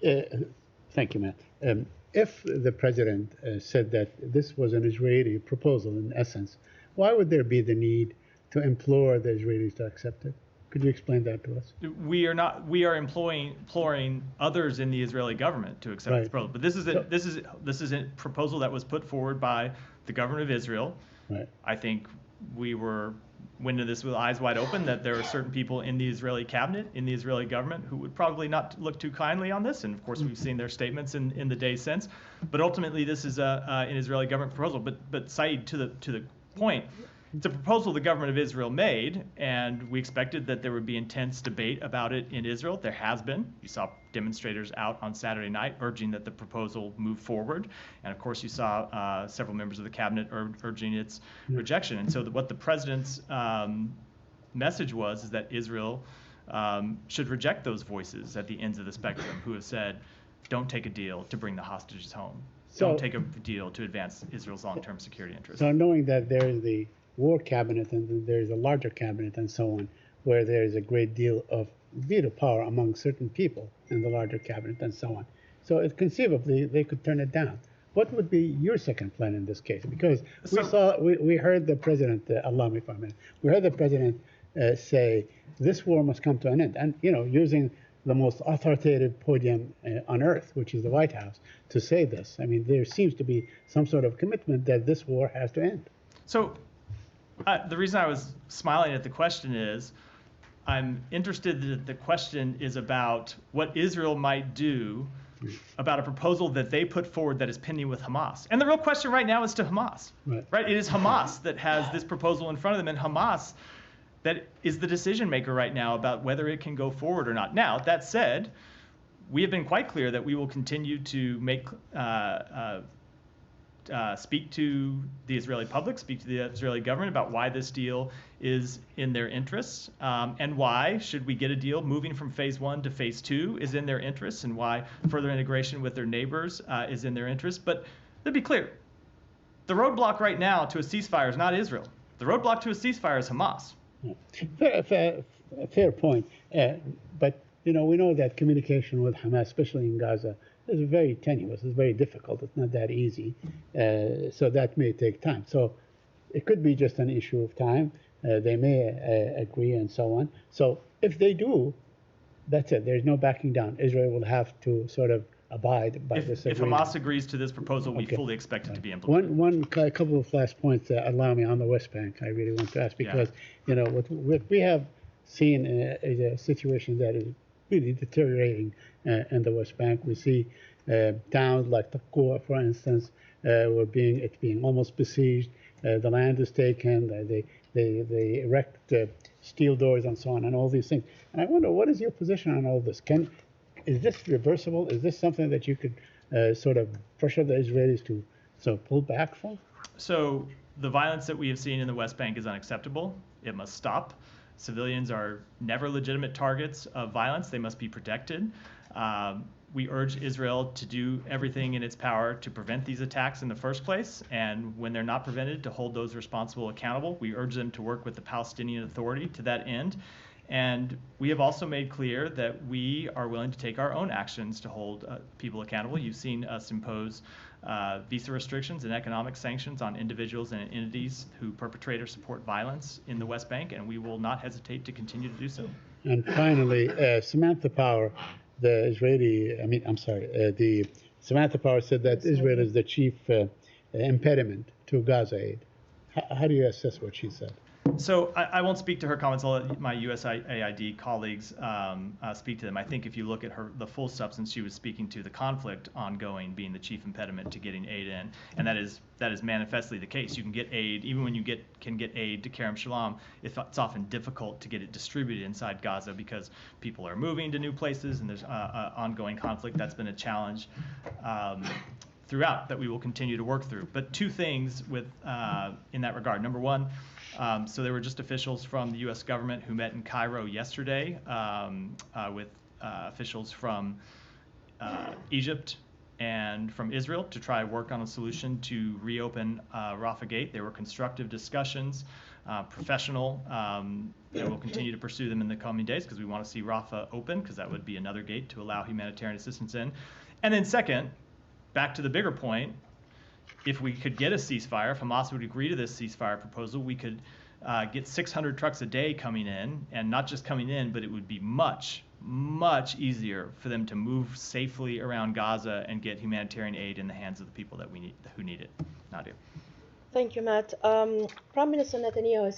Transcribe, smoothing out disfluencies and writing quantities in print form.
Thank you, Matt. If the president said that this was an Israeli proposal in essence, why would there be the need to implore the Israelis to accept it? Could you explain that to us? We are not. We are imploring others in the Israeli government to accept this Right. proposal. But this is a proposal that was put forward by the government of Israel. Right. I think we went into this with eyes wide open that there are certain people in the Israeli cabinet, in the Israeli government, who would probably not look too kindly on this. And of course, we've seen their statements in the days since. But ultimately, this is an Israeli government proposal. But Saeed, to the point, it's a proposal the government of Israel made, and we expected that there would be intense debate about it in Israel. There has been. You saw demonstrators out on Saturday night urging that the proposal move forward. And of course, you saw several members of the cabinet urging its rejection. And so what the president's message was is that Israel should reject those voices at the ends of the spectrum who have said, don't take a deal to bring the hostages home. Don't take a deal to advance Israel's long-term security interests. So knowing that there is the war cabinet and then there's a larger cabinet and so on, where there is a great deal of veto power among certain people in the larger cabinet and so on. So conceivably they could turn it down. What would be your second plan in this case? Because we heard the president, allow me for a minute, we heard the president say this war must come to an end, and using the most authoritative podium on earth, which is the White House, to say this. I mean, there seems to be some sort of commitment that this war has to end. So the reason I was smiling at the question is I'm interested that the question is about what Israel might do about a proposal that they put forward that is pending with Hamas. And the real question right now is to Hamas. Right? It is Hamas that has this proposal in front of them, and Hamas that is the decision maker right now about whether it can go forward or not. Now, that said, we have been quite clear that we will continue to speak to the Israeli public, speak to the Israeli government about why this deal is in their interests, and why, should we get a deal, moving from phase 1 to phase 2 is in their interests, and why further integration with their neighbors is in their interests. But to be clear, the roadblock right now to a ceasefire is not Israel. The roadblock to a ceasefire is Hamas. Fair point. But we know that communication with Hamas, especially in Gaza, is very tenuous. It's very difficult. It's not that easy. So that may take time. So it could be just an issue of time. They may agree and so on. So if they do, that's it. There's no backing down. Israel will have to sort of abide by this agreement. If Hamas agrees to this proposal, we fully expect it to be implemented. A couple of last points, allow me, on the West Bank, I really want to ask, because what we have seen is a situation that is really deteriorating in the West Bank. We see towns like Taqwa, for instance, it's being almost besieged. The land is taken. They erect steel doors and so on, and all these things. And I wonder, what is your position on all this? Is this reversible? Is this something that you could sort of pressure the Israelis to sort of pull back from? So the violence that we have seen in the West Bank is unacceptable. It must stop. Civilians are never legitimate targets of violence. They must be protected. We urge Israel to do everything in its power to prevent these attacks in the first place, and when they're not prevented, to hold those responsible accountable. We urge them to work with the Palestinian Authority to that end. And we have also made clear that we are willing to take our own actions to hold people accountable. You've seen us impose visa restrictions and economic sanctions on individuals and entities who perpetrate or support violence in the West Bank, and we will not hesitate to continue to do so. And finally, Samantha Power, the Samantha Power said that Israel is the chief impediment to Gaza aid. How do you assess what she said? So I won't speak to her comments. I'll let my USAID colleagues speak to them. I think if you look at the full substance, she was speaking to the conflict ongoing being the chief impediment to getting aid in, and that is manifestly the case. You can get aid, even when you can get aid to Kerem Shalom, it's often difficult to get it distributed inside Gaza because people are moving to new places and there's ongoing conflict. That's been a challenge throughout that we will continue to work through. But two things in that regard. Number one, so there were just officials from the U.S. government who met in Cairo yesterday with officials from Egypt and from Israel to try work on a solution to reopen Rafah Gate. There were constructive discussions, professional, and we'll continue to pursue them in the coming days because we want to see Rafah open, because that would be another gate to allow humanitarian assistance in. And then second, back to the bigger point, if we could get a ceasefire, if Hamas would agree to this ceasefire proposal, we could get 600 trucks a day coming in, and not just coming in, but it would be much easier for them to move safely around Gaza and get humanitarian aid in the hands of the people that who need it. Nadia. Thank you, Matt. Prime Minister Netanyahu